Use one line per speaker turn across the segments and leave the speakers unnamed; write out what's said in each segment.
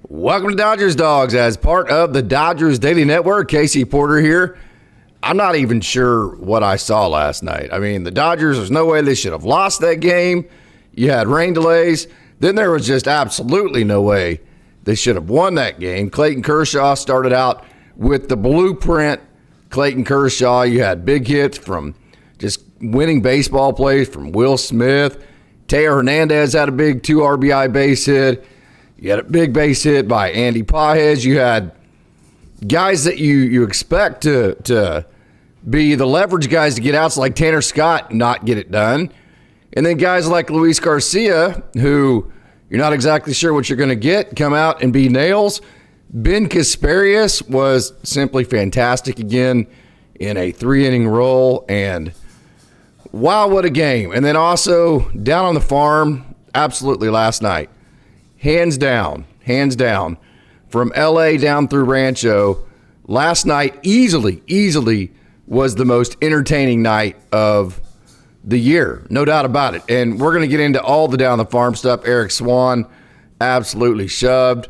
Welcome to Dodgers Dogs as part of the Dodgers Daily Network. Casey Porter here. I'm not even sure what I saw last night. I mean, the Dodgers, there's no way they should have lost that game. You had rain delays. Then there was just absolutely no way they should have won that game. Clayton Kershaw started out with the blueprint. Clayton Kershaw, you had big hits from just winning baseball plays from Will Smith. Teo Hernandez had a big 2 RBI base hit. You had a big base hit by Andy Pages. You had guys that you expect to be the leverage guys to get outs like Tanner Scott, not get it done. And then guys like Luis Garcia, who you're not exactly sure what you're going to get, come out and be nails. Ben Kasparius was simply fantastic again in a 3-inning role. And wow, what a game. And then also down on the farm, absolutely last night. Hands down, from L.A. down through Rancho, last night easily was the most entertaining night of the year, no doubt about it. And we're going to get into all the down the farm stuff. Eric Swan absolutely shoved.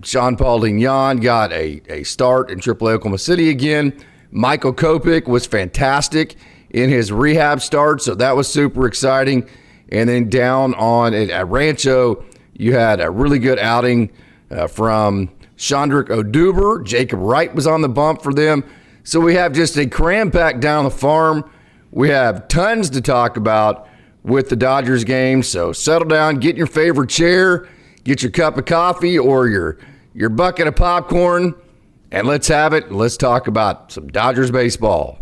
Sean Paul Dignon got a start in AAA Oklahoma City again. Michael Kopech was fantastic in his rehab start, so that was super exciting. And then down on at Rancho, you had a really good outing from Chandrick Oduber. Jacob Wright was on the bump for them. So we have just a cram-packed down the farm. We have tons to talk about with the Dodgers game. So settle down, get in your favorite chair, get your cup of coffee or your bucket of popcorn, and let's have it. Let's talk about some Dodgers baseball.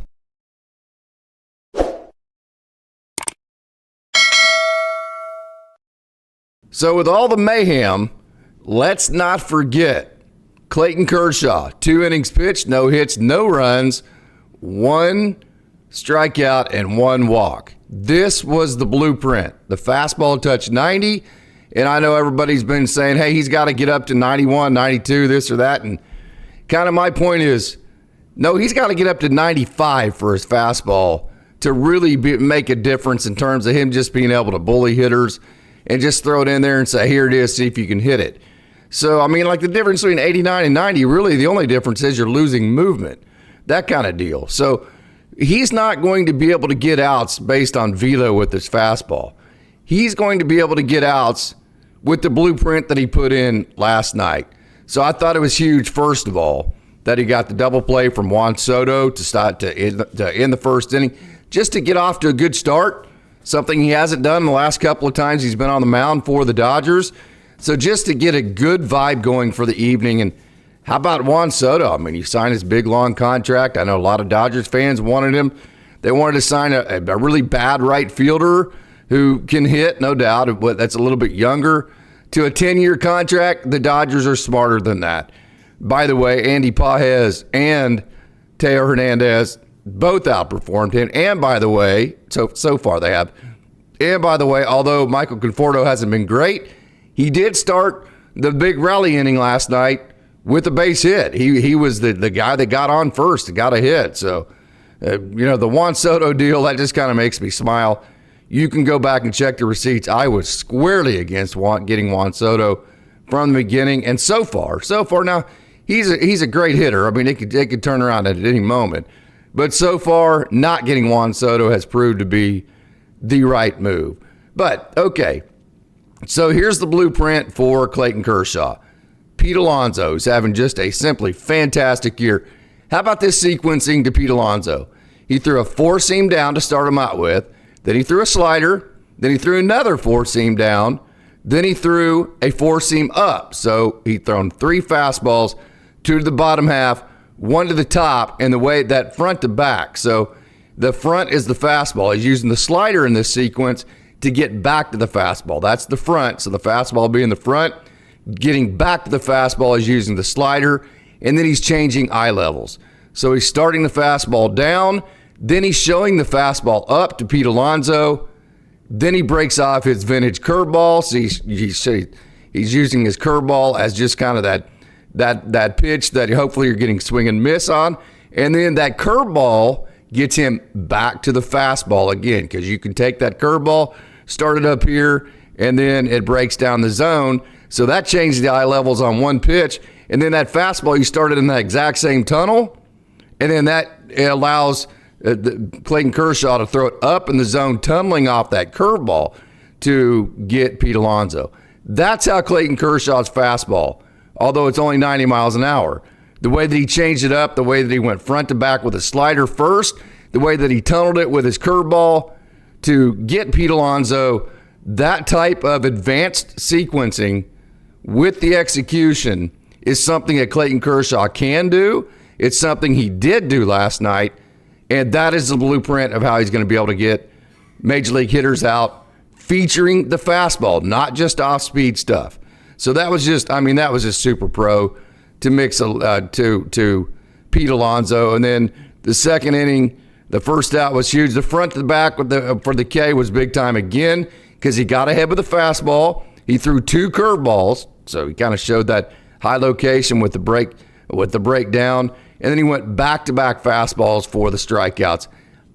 So with all the mayhem, let's not forget Clayton Kershaw, 2 innings pitched, no hits, no runs, 1 strikeout, and 1 walk. This was the blueprint. The fastball touched 90, and I know everybody's been saying, hey, he's got to get up to 91, 92, this or that. And kind of my point is, no, he's got to get up to 95 for his fastball to really make a difference in terms of him just being able to bully hitters and just throw it in there and say, here it is, see if you can hit it. So, I mean, like the difference between 89 and 90, really the only difference is you're losing movement, that kind of deal. So he's not going to be able to get outs based on velo with his fastball. He's going to be able to get outs with the blueprint that he put in last night. So I thought it was huge, first of all, that he got the double play from Juan Soto to end the first inning, just to get off to a good start. Something he hasn't done the last couple of times he's been on the mound for the Dodgers. So just to get a good vibe going for the evening. And how about Juan Soto? I mean, he signed his big, long contract. I know a lot of Dodgers fans wanted him. They wanted to sign a really bad right fielder who can hit, no doubt, but that's a little bit younger. To a 10-year contract, the Dodgers are smarter than that. By the way, Andy Pages and Teo Hernandez both outperformed him. And by the way, so far they have. And by the way, although Michael Conforto hasn't been great, he did start the big rally inning last night with a base hit. He was the guy that got on first and got a hit. So, the Juan Soto deal, that just kind of makes me smile. You can go back and check the receipts. I was squarely against getting Juan Soto from the beginning. And so far now, he's a great hitter. I mean, they could turn around at any moment. But so far, not getting Juan Soto has proved to be the right move. But, okay, so here's the blueprint for Clayton Kershaw. Pete Alonso is having just a simply fantastic year. How about this sequencing to Pete Alonso? He threw a 4-seam down to start him out with. Then he threw a slider. Then he threw another 4-seam down. Then he threw a 4-seam up. So he thrown 3 fastballs, 2 to the bottom half, 1 to the top, and the way that front to back. So the front is the fastball. He's using the slider in this sequence to get back to the fastball. That's the front. So the fastball being the front, getting back to the fastball is using the slider, and then he's changing eye levels. So he's starting the fastball down, then he's showing the fastball up to Pete Alonso, then he breaks off his vintage curveball. So he's using his curveball as just kind of that pitch that hopefully you're getting swing and miss on. And then that curveball gets him back to the fastball again, because you can take that curveball, start it up here, and then it breaks down the zone. So that changed the eye levels on one pitch. And then that fastball, you started in that exact same tunnel. And then it allows Clayton Kershaw to throw it up in the zone, tunneling off that curveball to get Pete Alonso. That's how Clayton Kershaw's fastball, although it's only 90 miles an hour. The way that he changed it up, the way that he went front to back with a slider first, the way that he tunneled it with his curveball to get Pete Alonso, that type of advanced sequencing with the execution is something that Clayton Kershaw can do. It's something he did do last night, and that is the blueprint of how he's going to be able to get major league hitters out, featuring the fastball, not just off-speed stuff. So that was just super pro to mix to Pete Alonso. And then the second inning, the first out was huge. The front to the back for the K was big time again because he got ahead with the fastball. He threw 2 curveballs, so he kind of showed that high location with the breakdown. And then he went back-to-back fastballs for the strikeouts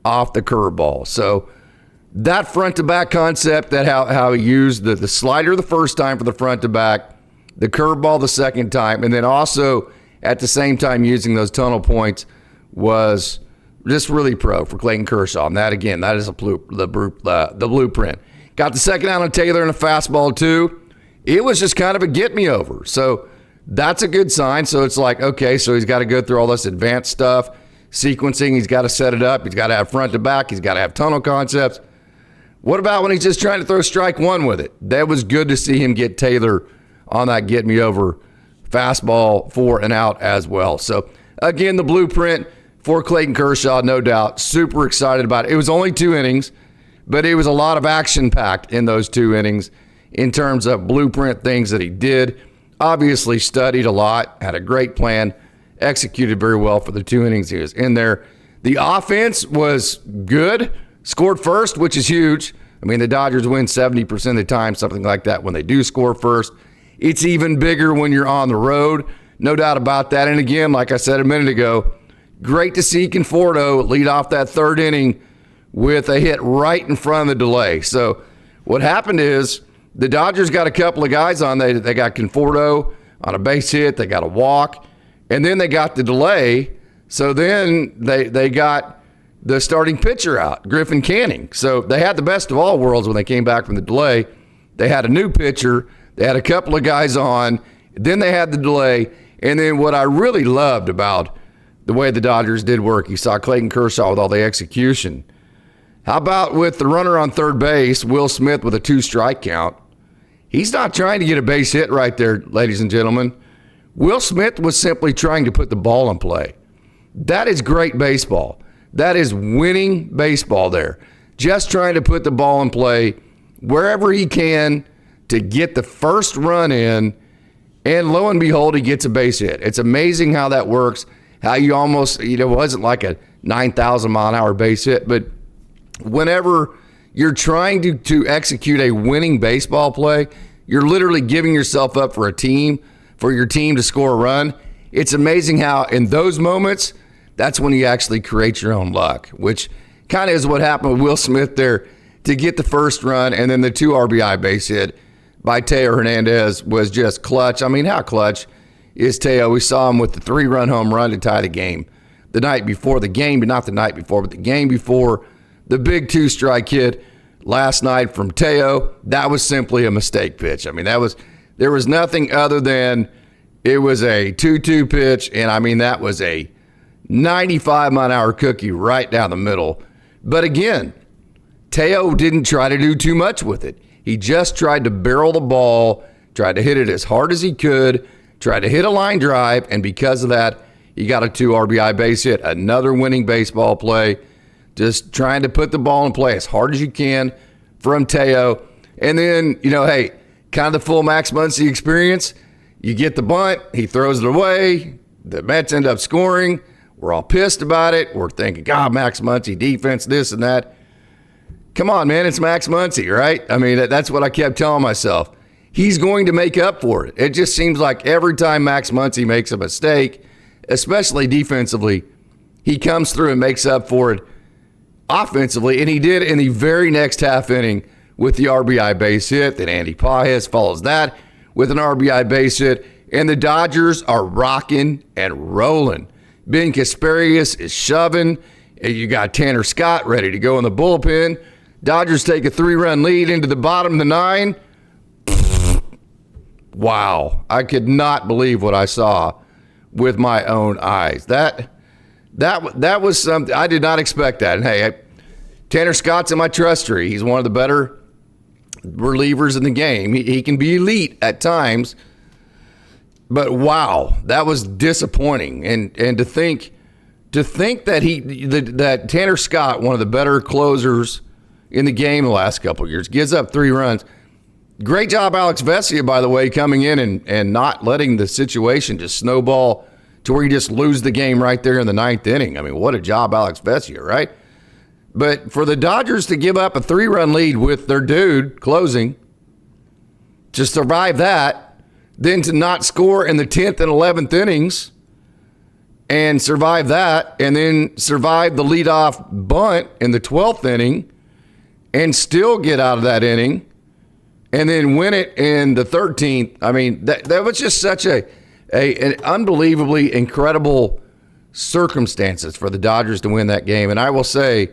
off the curveball. So that front-to-back concept, that how he used the slider the first time for the front-to-back, the curveball the second time, and then also at the same time using those tunnel points was just really pro for Clayton Kershaw. And that, again, that is the blueprint. Got the second out on Taylor and a fastball, too. It was just kind of a get-me-over. So that's a good sign. So it's like, okay, so he's got to go through all this advanced stuff, sequencing. He's got to set it up. He's got to have front to back. He's got to have tunnel concepts. What about when he's just trying to throw strike one with it? That was good to see him get Taylor on that get-me-over fastball for an out as well. So, again, the blueprint for Clayton Kershaw, no doubt. Super excited about it. It was only 2 innings, but it was a lot of action-packed in those 2 innings in terms of blueprint things that he did. Obviously studied a lot, had a great plan, executed very well for the 2 innings he was in there. The offense was good, scored first, which is huge. I mean, the Dodgers win 70% of the time, something like that, when they do score first. It's even bigger when you're on the road, no doubt about that. And again, like I said a minute ago, great to see Conforto lead off that 3rd inning with a hit right in front of the delay. So what happened is the Dodgers got a couple of guys on. They got Conforto on a base hit. They got a walk. And then they got the delay. So then they got the starting pitcher out, Griffin Canning. So they had the best of all worlds when they came back from the delay. They had a new pitcher. They had a couple of guys on. Then they had the delay. And then what I really loved about the way the Dodgers did work, you saw Clayton Kershaw with all the execution. How about with the runner on third base, Will Smith with a 2-strike count? He's not trying to get a base hit right there, ladies and gentlemen. Will Smith was simply trying to put the ball in play. That is great baseball. That is winning baseball there. Just trying to put the ball in play wherever he can to get the first run in, and lo and behold, he gets a base hit. It's amazing how that works, how you almost, it wasn't like a 9,000-mile-an-hour base hit, but whenever you're trying to execute a winning baseball play, you're literally giving yourself up for your team to score a run. It's amazing how in those moments, that's when you actually create your own luck, which kind of is what happened with Will Smith there to get the first run, and then the 2 RBI base hit by Teo Hernandez was just clutch. I mean, how clutch is Teo? We saw him with the 3-run home run to tie the game the night before the game, but not the night before, but the game before. The big 2-strike hit last night from Teo, that was simply a mistake pitch. I mean, there was nothing other than it was a 2-2 pitch, and I mean, that was a 95-mile-an-hour cookie right down the middle. But again, Teo didn't try to do too much with it. He just tried to barrel the ball, tried to hit it as hard as he could, tried to hit a line drive, and because of that, he got a 2 RBI base hit. Another winning baseball play. Just trying to put the ball in play as hard as you can from Teo. And then, hey, kind of the full Max Muncy experience. You get the bunt, he throws it away, the Mets end up scoring. We're all pissed about it. We're thinking, God, Max Muncy, defense, this and that. Come on, man, it's Max Muncy, right? I mean, that's what I kept telling myself. He's going to make up for it. It just seems like every time Max Muncy makes a mistake, especially defensively, he comes through and makes up for it offensively, and he did in the very next half inning with the RBI base hit. Then Andy Pages follows that with an RBI base hit, and the Dodgers are rocking and rolling. Ben Kasparius is shoving. You got Tanner Scott ready to go in the bullpen. Dodgers take a 3-run lead into the bottom of the 9. Wow. I could not believe what I saw with my own eyes. That was something. I did not expect that. And hey, Tanner Scott's in my trust tree. He's one of the better relievers in the game. He can be elite at times. But wow, that was disappointing. And to think that that Tanner Scott, one of the better closers in the game the last couple of years, gives up 3 runs. Great job, Alex Vesia, by the way, coming in and not letting the situation just snowball to where you just lose the game right there in the 9th inning. I mean, what a job, Alex Vesia, right? But for the Dodgers to give up a 3-run lead with their dude closing, to survive that, then to not score in the 10th and 11th innings and survive that, and then survive the leadoff bunt in the 12th inning and still get out of that inning and then win it in the 13th. I mean, that was just such an unbelievably incredible circumstances for the Dodgers to win that game. And I will say,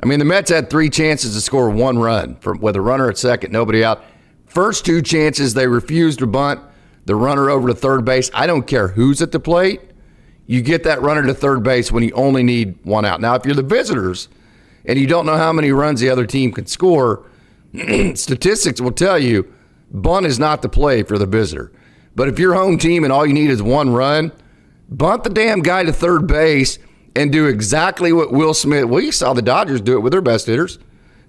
I mean, the Mets had 3 chances to score 1 run with a runner at second, nobody out. First 2 chances, they refused to bunt the runner over to third base. I don't care who's at the plate. You get that runner to third base when you only need 1 out. Now, if you're the visitors and you don't know how many runs the other team can score, statistics will tell you bunt is not the play for the visitor. But if you're home team and all you need is 1 run, bunt the damn guy to third base and do exactly what Will Smith. Well, you saw the Dodgers do it with their best hitters,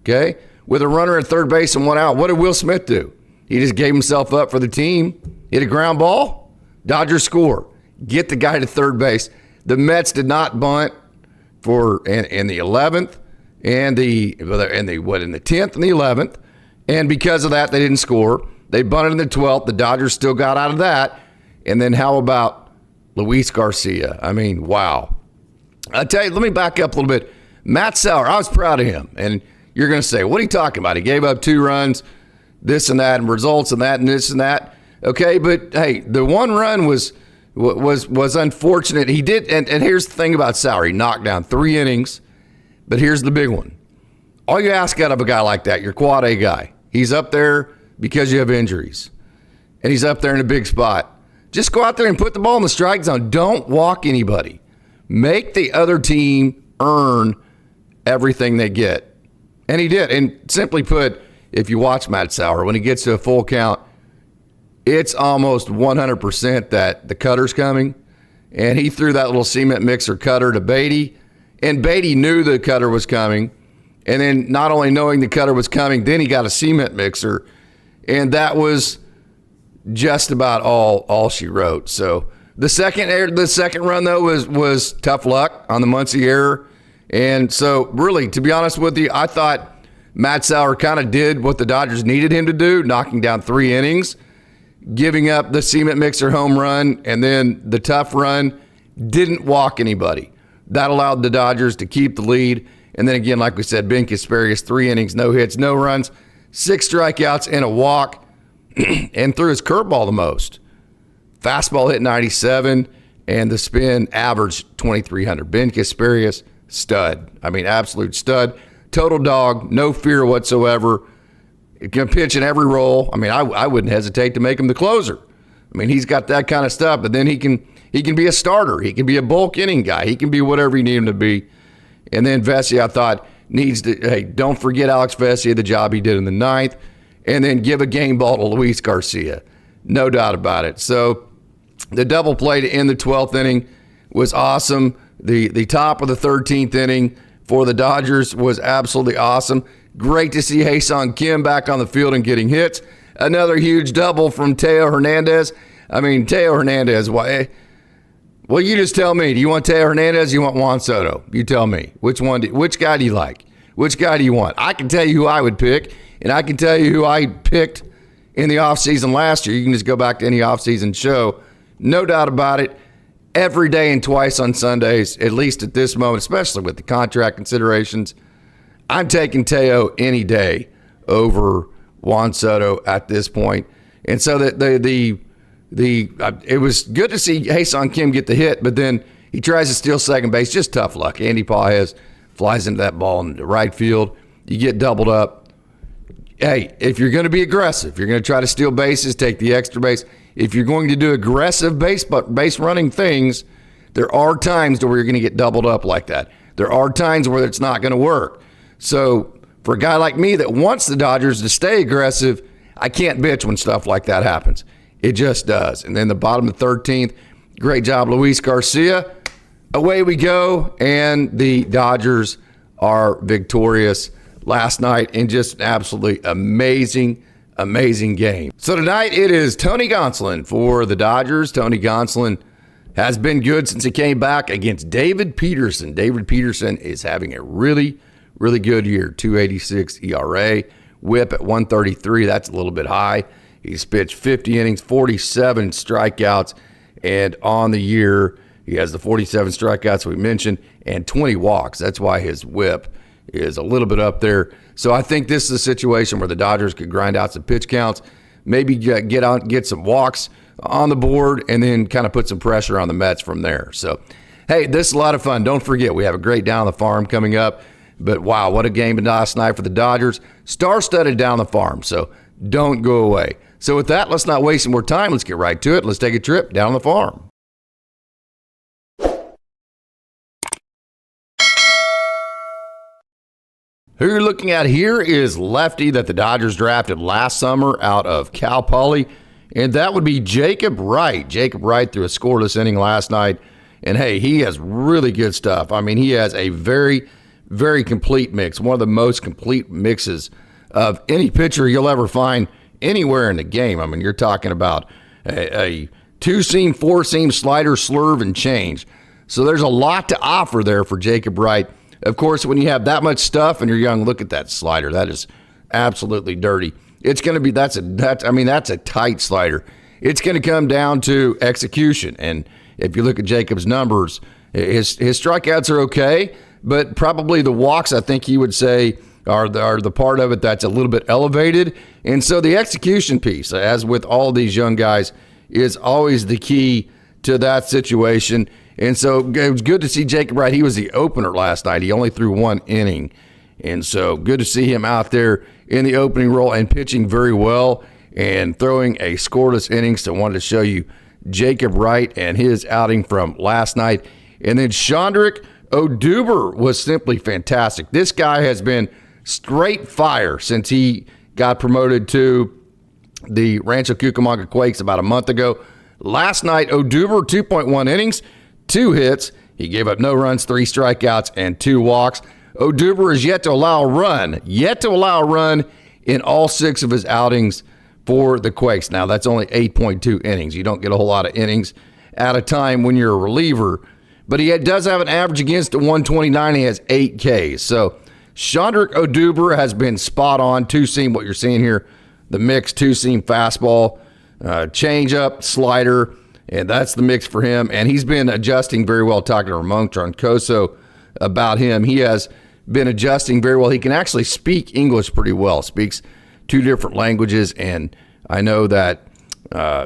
okay? With a runner at third base and 1 out. What did Will Smith do? He just gave himself up for the team, hit a ground ball, Dodgers score. Get the guy to third base. The Mets did not bunt in the 11th and the 10th and the 11th, and because of that, they didn't score. They bunted in the 12th. The Dodgers still got out of that. And then how about Luis Garcia? I mean, wow. I tell you, let me back up a little bit. Matt Sauer, I was proud of him. And you're going to say, what are you talking about? He gave up 2 runs, this and that, and results and that and this and that. Okay, but hey, the 1 run was unfortunate. He did, and here's the thing about Sauer. He knocked down 3 innings, but here's the big one. All you ask out of a guy like that, your quad A guy, he's up there because you have injuries, and he's up there in a big spot. Just go out there and put the ball in the strike zone. Don't walk anybody. Make the other team earn everything they get. And he did. And simply put, if you watch Matt Sauer, when he gets to a full count, it's almost 100% that the cutter's coming. And he threw that little cement mixer cutter to Beatty. And Beatty knew the cutter was coming. And then not only knowing the cutter was coming, then he got a cement mixer. And that was just about all she wrote. So the second run, though, was tough luck on the Muncy error. And so, really, to be honest with you, I thought Matt Sauer kind of did what the Dodgers needed him to do, knocking down 3 innings, giving up the cement mixer home run, and then the tough run. Didn't walk anybody. That allowed the Dodgers to keep the lead. And then again, like we said, Ben Kasparius, 3 innings, no hits, no runs, 6 strikeouts, and a walk, and threw his curveball the most. Fastball hit 97, and the spin averaged 2,300. Ben Kasparius, stud. I mean, absolute stud. Total dog, no fear whatsoever. He can pitch in every role. I mean, I wouldn't hesitate to make him the closer. I mean, he's got that kind of stuff, but then he can be a starter. He can be a bulk inning guy. He can be whatever you need him to be. And then Vesia, I thought, needs to, hey, don't forget Alex Vesia, the job he did in the 9th, and then give a game ball to Luis Garcia. No doubt about it. So the double play to end the 12th inning was awesome. The top of the 13th inning for the Dodgers was absolutely awesome. Great to see Ha-Sung Kim back on the field and getting hits. Another huge double from Teo Hernandez. I mean, Teo Hernandez, why? Well, you just tell me. Do you want Teo Hernandez or you want Juan Soto? You tell me. Which guy do you like? Which guy do you want? I can tell you who I would pick, and I can tell you who I picked in the offseason last year. You can just go back to any offseason show. No doubt about it. Every day and twice on Sundays, at least at this moment, especially with the contract considerations, I'm taking Teo any day over Juan Soto at this point. And so it was good to see Ha-Seong Kim get the hit, but then he tries to steal second base. Just tough luck. Andy Pages flies into that ball in the right field. You get doubled up. Hey, if you're going to be aggressive, you're going to try to steal bases, take the extra base. If you're going to do aggressive base running things, there are times where you're going to get doubled up like that. There are times where it's not going to work. So for a guy like me that wants the Dodgers to stay aggressive, I can't bitch when stuff like that happens. It just does. And then the bottom of the 13th, great job, Luis Garcia. Away we go, and the Dodgers are victorious last night in just an absolutely amazing game. So tonight it is Tony Gonsolin for the Dodgers. Tony Gonsolin has been good since he came back against David Peterson. David Peterson is having a really, really good year. 2.86 ERA, whip at 133. That's a little bit high. He's pitched 50 innings, 47 strikeouts, and on the year, he has the 47 strikeouts we mentioned and 20 walks. That's why his whip is a little bit up there. So I think this is a situation where the Dodgers could grind out some pitch counts, maybe get some walks on the board, and then kind of put some pressure on the Mets from there. So, hey, this is a lot of fun. Don't forget, we have a great Down the Farm coming up. But, wow, what a game last night for the Dodgers. Star-studded Down the Farm, so don't go away. So with that, let's not waste any more time. Let's get right to it. Let's take a trip down the farm. Who you're looking at here is lefty that the Dodgers drafted last summer out of Cal Poly, and that would be Jacob Wright. Jacob Wright threw a scoreless inning last night, and hey, he has really good stuff. I mean, he has a very, very complete mix, one of the most complete mixes of any pitcher you'll ever find anywhere in the game. I mean, you're talking about a two-seam, four-seam slider, slurve, and change. So there's a lot to offer there for Jacob Wright. Of course, when you have that much stuff and you're young, look at that slider. That is absolutely dirty. It's going to be that's a tight slider. It's going to come down to execution. And if you look at Jacob's numbers, his strikeouts are okay, but probably the walks, I think he would say, are the part of it that's a little bit elevated. And so the execution piece, as with all these young guys, is always the key to that situation. And so it was good to see Jacob Wright. He was the opener last night. He only threw one inning. And so good to see him out there in the opening role and pitching very well and throwing a scoreless inning. So I wanted to show you Jacob Wright and his outing from last night. And then Chandrick Oduber was simply fantastic. This guy has been straight fire since he got promoted to the Rancho Cucamonga Quakes about a month ago. Last night, Oduber, 2.1 innings, 2 hits. He gave up no runs, 3 strikeouts, and 2 walks. Oduber is yet to allow a run in all 6 of his outings for the Quakes. Now, that's only 8.2 innings. You don't get a whole lot of innings at a time when you're a reliever. But he does have an average against 129. He has 8 Ks. So Chandrick Oduber has been spot on. Two-seam, what you're seeing here, the mix, two-seam fastball, change-up, slider, and that's the mix for him. And he's been adjusting very well. Talking to Ramon Troncoso about him, he has been adjusting very well. He can actually speak English pretty well, speaks 2 different languages, and I know that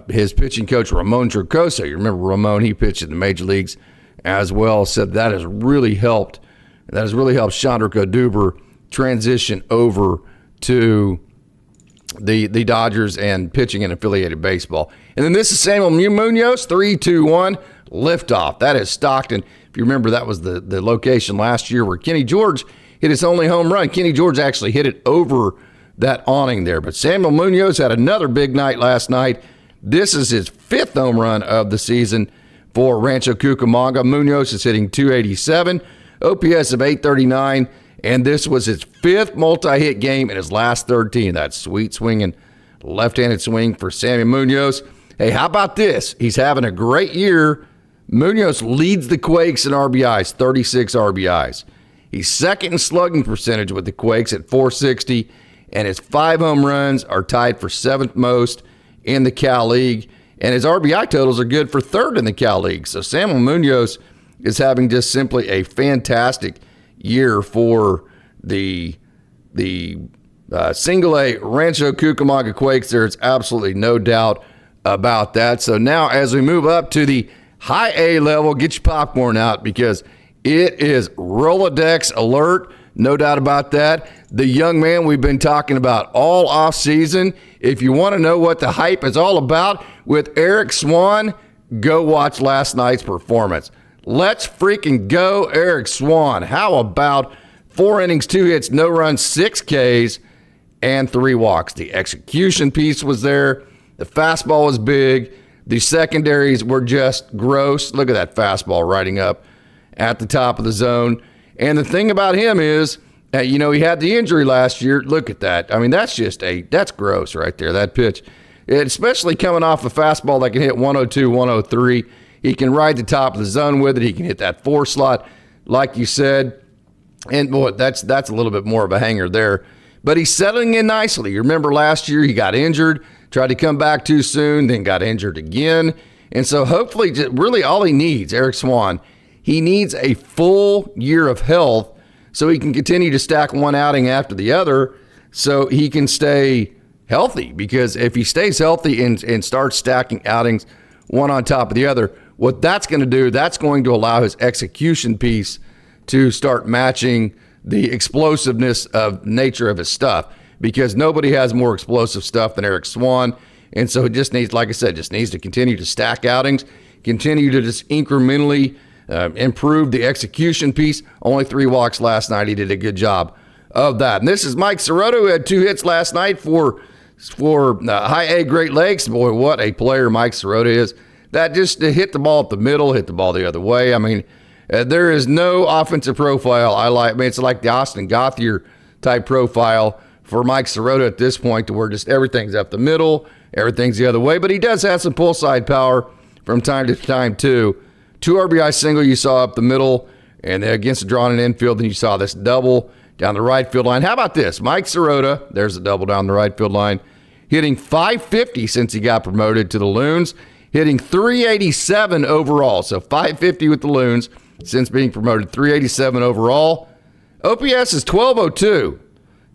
his pitching coach, Ramon Troncoso, you remember Ramon, he pitched in the major leagues as well, said that has really helped. That has really helped Chandrick Oduber transition over to the Dodgers and pitching in affiliated baseball. And then this is Samuel Munoz, 3-2-1, liftoff. That is Stockton. If you remember, that was the location last year where Kenny George hit his only home run. Kenny George actually hit it over that awning there. But Samuel Munoz had another big night last night. This is his 5th home run of the season for Rancho Cucamonga. Munoz is hitting 287, OPS of 839, and this was his 5th multi-hit game in his last 13. That sweet swinging left-handed swing for Sammy Munoz. Hey, how about this? He's having a great year. Munoz leads the Quakes in RBIs, 36 RBIs. He's second in slugging percentage with the Quakes at 460, and his 5 home runs are tied for 7th most in the Cal League, and his RBI totals are good for 3rd in the Cal League. So Samuel Munoz is having just simply a fantastic year for the Single A Rancho Cucamonga Quakes. There's absolutely no doubt about that. So now as we move up to the high A level, get your popcorn out because it is Rolodex alert. No doubt about that. The young man we've been talking about all off season. If you want to know what the hype is all about with Eric Swan, go watch last night's performance. Let's freaking go, Eric Swan. How about 4 innings, 2 hits, no runs, 6 Ks, and 3 walks? The execution piece was there. The fastball was big. The secondaries were just gross. Look at that fastball riding up at the top of the zone. And the thing about him is, he had the injury last year. Look at that. I mean, that's gross right there, that pitch. Especially coming off a fastball that can hit 102, 103. He can ride the top of the zone with it. He can hit that 4 slot, like you said. And, boy, that's a little bit more of a hanger there. But he's settling in nicely. You remember last year he got injured, tried to come back too soon, then got injured again. And so hopefully, really all he needs, Eric Swan, he needs a full year of health so he can continue to stack one outing after the other so he can stay healthy. Because if he stays healthy and starts stacking outings one on top of the other, what that's going to do, that's going to allow his execution piece to start matching the explosiveness of nature of his stuff, because nobody has more explosive stuff than Eric Swan. And so it just needs, like I said, to continue to stack outings, continue to just incrementally improve the execution piece. Only 3 walks last night. He did a good job of that. And this is Mike Sirota, who had 2 hits last night for high A Great Lakes. Boy, what a player Mike Sirota is. That just hit the ball up the middle, hit the ball the other way. I mean, there is no offensive profile it's like the Austin Gothier type profile for Mike Sirota at this point, to where just everything's up the middle, everything's the other way. But he does have some pull side power from time to time, too. 2 RBI single you saw up the middle, and against the drawn and infield, and you saw this double down the right field line. How about this? Mike Sirota, there's a double down the right field line, hitting .550 since he got promoted to the Loons, hitting .387 overall. So .550 with the Loons since being promoted, .387 overall. OPS is .1202.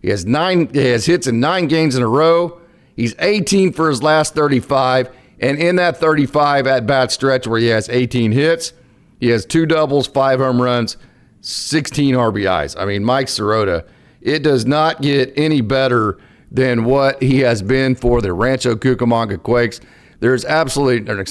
He has hits in 9 games in a row. He's 18 for his last 35. And in that 35 at-bat stretch where he has 18 hits, he has 2 doubles, 5 home runs, 16 RBIs. I mean, Mike Sirota, it does not get any better than what he has been for the Rancho Cucamonga Quakes. There's absolutely, for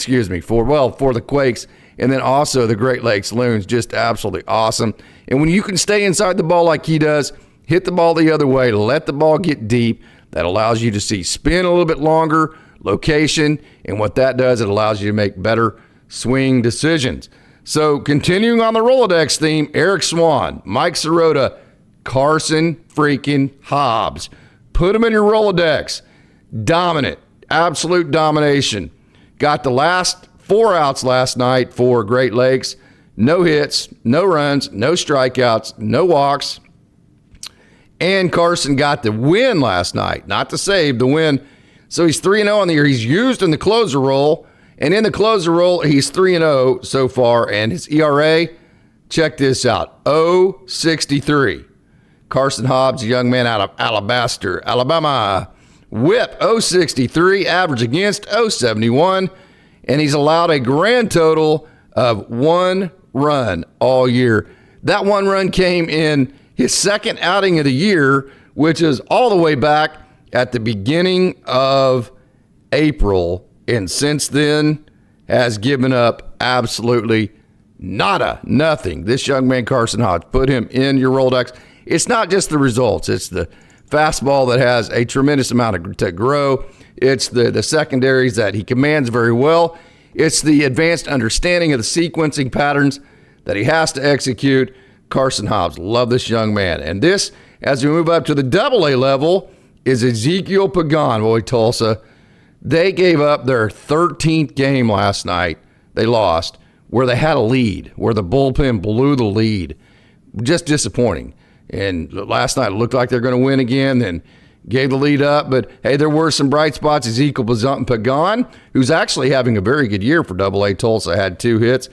the Quakes, and then also the Great Lakes Loons, just absolutely awesome. And when you can stay inside the ball like he does, hit the ball the other way, let the ball get deep, that allows you to see spin a little bit longer, location, and what that does, it allows you to make better swing decisions. So continuing on the Rolodex theme, Eric Swan, Mike Sirota, Carson freaking Hobbs. Put them in your Rolodex. Dominant, absolute domination. Got the last 4 outs last night for Great Lakes. No hits, no runs, no strikeouts, no walks. And Carson got the win last night. Not the save, the win. So he's 3-0 on the year. He's used in the closer role. And in the closer role, he's 3-0 so far. And his ERA, check this out, 0.63. Carson Hobbs, a young man out of Alabaster, Alabama. Whip, 0.63. Average against, 0.71. And he's allowed a grand total of 1 run all year. That 1 run came in his second outing of the year, which is all the way back at the beginning of April, and since then has given up absolutely nothing. This young man, Carson Hodge, put him in your Rolodex. It's not just the results. It's the fastball that has a tremendous amount to grow. It's the secondaries that he commands very well. It's the advanced understanding of the sequencing patterns that he has to execute. Carson Hobbs, love this young man. And this, as we move up to the AA level, is Ezekiel Pagan. Boy, Tulsa, they gave up their 13th game last night. They lost, where they had a lead, where the bullpen blew the lead. Just disappointing. And last night it looked like they're going to win again, then gave the lead up. But, hey, there were some bright spots. Ezekiel Pagan, who's actually having a very good year for AA Tulsa, had 2 hits.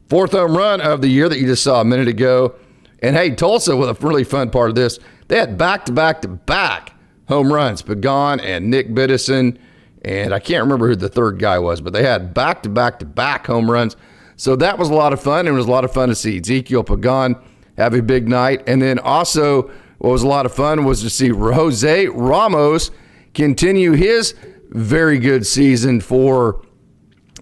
4th home run of the year that you just saw a minute ago. And, hey, Tulsa, with a really fun part of this, they had back-to-back-to-back home runs. Pagan and Nick Biddison, and I can't remember who the third guy was, but they had back-to-back-to-back home runs. So that was a lot of fun, and it was a lot of fun to see Ezekiel Pagan have a big night. And then also what was a lot of fun was to see Jose Ramos continue his very good season for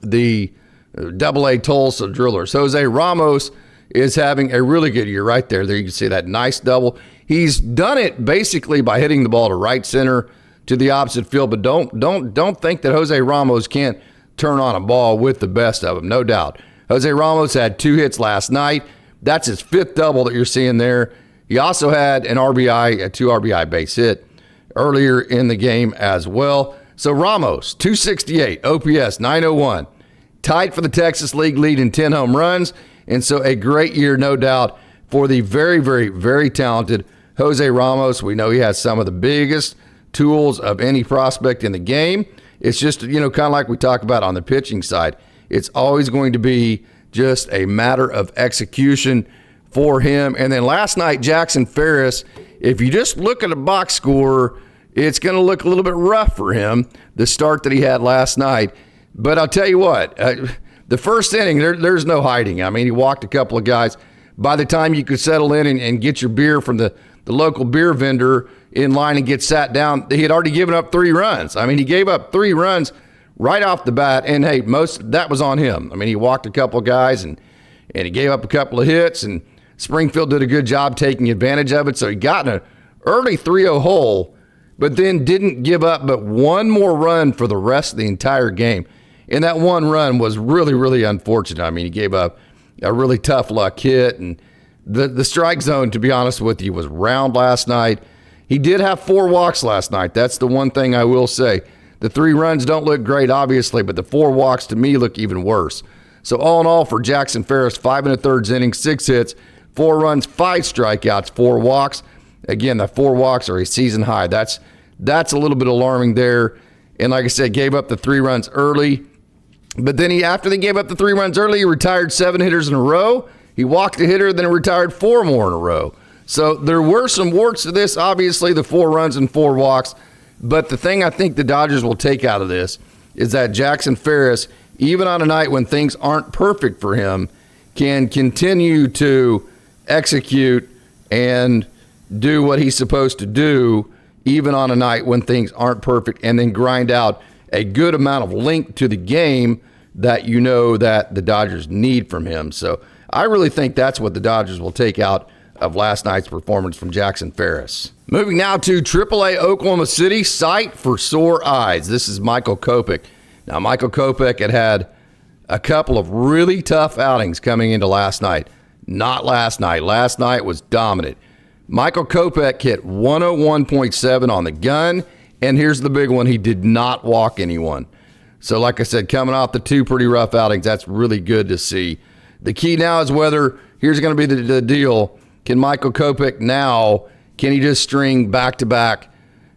the AA Tulsa Drillers. Jose Ramos is having a really good year right there. There you can see that nice double. He's done it basically by hitting the ball to right center to the opposite field, but don't think that Jose Ramos can't turn on a ball with the best of them, no doubt. Jose Ramos had 2 hits last night. That's his 5th double that you're seeing there. He also had an RBI, a 2 RBI base hit earlier in the game as well. So Ramos, 268, OPS 901, tied for the Texas League lead in 10 home runs. And so a great year, no doubt, for the very, very, very talented Jose Ramos. We know he has some of the biggest tools of any prospect in the game. It's just, kind of like we talk about on the pitching side. It's always going to be just a matter of execution for him. And then last night, Jackson Ferris, if you just look at a box score, it's going to look a little bit rough for him, the start that he had last night. But I'll tell you what, the first inning, there's no hiding. I mean, he walked a couple of guys. By the time you could settle in and get your beer from the local beer vendor in line and get sat down, he had already given up 3 runs. I mean, he gave up 3 runs right off the bat, and hey, that was on him. I mean, he walked a couple of guys, and he gave up a couple of hits, and Springfield did a good job taking advantage of it. So he got in an early 3-0 hole, but then didn't give up but one more run for the rest of the entire game. And that one run was really, really unfortunate. I mean, he gave up a really tough luck hit, and the strike zone, to be honest with you, was round last night. He did have 4 walks last night. That's the one thing I will say. The 3 runs don't look great, obviously, but the 4 walks to me look even worse. So all in all, for Jackson Ferris, 5 1/3 innings, 6 hits, 4 runs, 5 strikeouts, 4 walks. Again, the 4 walks are a season high. That's a little bit alarming there. And like I said, gave up the 3 runs early. But then after they gave up the 3 runs early, he retired 7 hitters in a row. He walked a hitter, then retired 4 more in a row. So there were some warts to this, obviously, the 4 runs and 4 walks. But the thing I think the Dodgers will take out of this is that Jackson Ferris, even on a night when things aren't perfect for him, can continue to execute and do what he's supposed to do, even on a night when things aren't perfect, and then grind out a good amount of length to the game that that the Dodgers need from him. So I really think that's what the Dodgers will take out of last night's performance from Jackson Ferris. Moving now to AAA Oklahoma City, sight for sore eyes. This is Michael Kopech. Now, Michael Kopech had a couple of really tough outings coming into last night. Not last night. Last night was dominant. Michael Kopech hit 101.7 on the gun, and here's the big one. He did not walk anyone. So like I said, coming off the 2 pretty rough outings, that's really good to see. The key now is whether, here's going to be the deal, can Michael Kopech now, can he just string back-to-back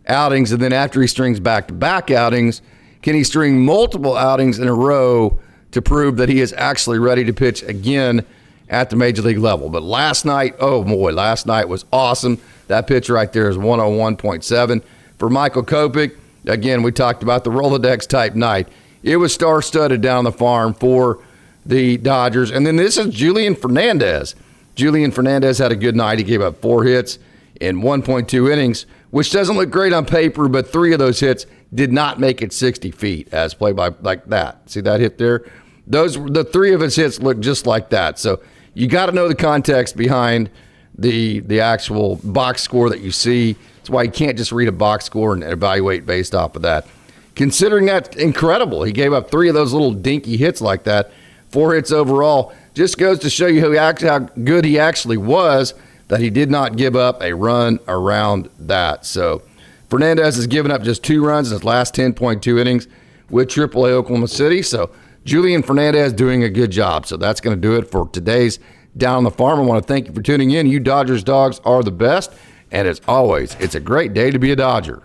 outings, and then after he strings back-to-back outings, can he string multiple outings in a row to prove that he is actually ready to pitch again at the major league level? But last night, oh boy, last night was awesome. That pitch right there is 101.7 for Michael Kopech. Again, we talked about the Rolodex type night. It was star-studded down the farm for the Dodgers. And then this is Julian Fernandez. Julian Fernandez had a good night. He gave up 4 hits in 1.2 innings, which doesn't look great on paper, but 3 of those hits did not make it 60 feet as played by like that. See that hit there? The 3 of his hits look just like that. So you got to know the context behind the actual box score that you see. That's why you can't just read a box score and evaluate based off of that. Considering that, incredible. He gave up 3 of those little dinky hits like that. 4 hits overall. Just goes to show you how good he actually was, that he did not give up a run around that. So Fernandez has given up just 2 runs in his last 10.2 innings with AAA Oklahoma City. So Julian Fernandez doing a good job. So that's going to do it for today's Down on the Farm. I want to thank you for tuning in. You Dodgers dogs are the best. And as always, it's a great day to be a Dodger.